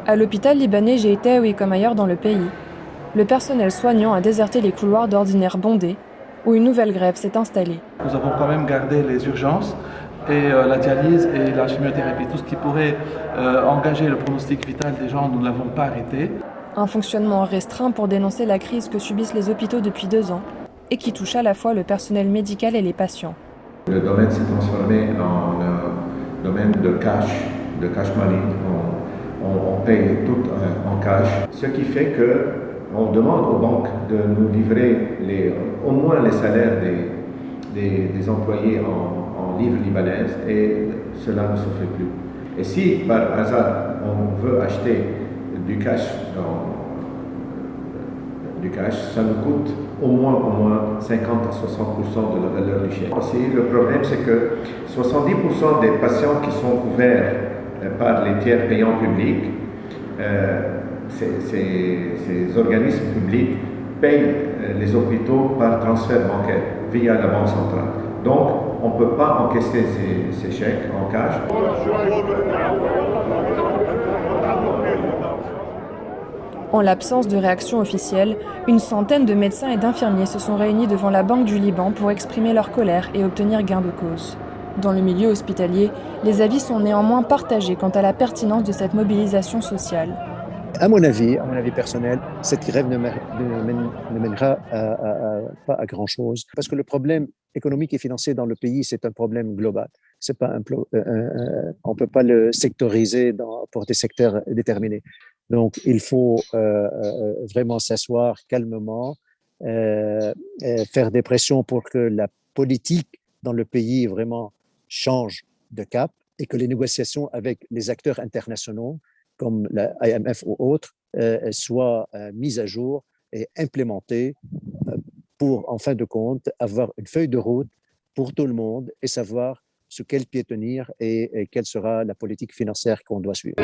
À l'hôpital libanais Geita, oui, comme ailleurs dans le pays, le personnel soignant a déserté les couloirs d'ordinaire bondés, où une nouvelle grève s'est installée. Nous avons quand même gardé les urgences et la dialyse et la chimiothérapie. Tout ce qui pourrait engager le pronostic vital des gens, nous ne l'avons pas arrêté. Un fonctionnement restreint pour dénoncer la crise que subissent les hôpitaux depuis 2 ans et qui touche à la fois le personnel médical et les patients. Le domaine s'est transformé en domaine de cash money. On paye tout en cash, ce qui fait qu'on demande aux banques de nous livrer au moins les salaires des employés en livres libanaises et cela ne se fait plus. Et si par hasard on veut acheter du cash, ça nous coûte au moins 50 à 60% de la valeur du chèque. Aussi, le problème, c'est que 70% des patients qui sont couverts par les tiers payants publics, ces organismes publics payent les hôpitaux par transfert bancaire via la Banque centrale. Donc, on ne peut pas encaisser ces chèques en cash. En l'absence de réaction officielle, une centaine de médecins et d'infirmiers se sont réunis devant la Banque du Liban pour exprimer leur colère et obtenir gain de cause. Dans le milieu hospitalier, les avis sont néanmoins partagés quant à la pertinence de cette mobilisation sociale. À mon avis personnel, cette grève ne mènera pas à grand-chose parce que le problème économique et financier dans le pays, c'est un problème global. C'est pas on ne peut pas le sectoriser pour des secteurs déterminés. Donc, il faut vraiment s'asseoir calmement, faire des pressions pour que la politique dans le pays vraiment change de cap et que les négociations avec les acteurs internationaux comme la IMF ou autres, soient mises à jour et implémentées pour, en fin de compte, avoir une feuille de route pour tout le monde et savoir sur quel pied tenir et quelle sera la politique financière qu'on doit suivre.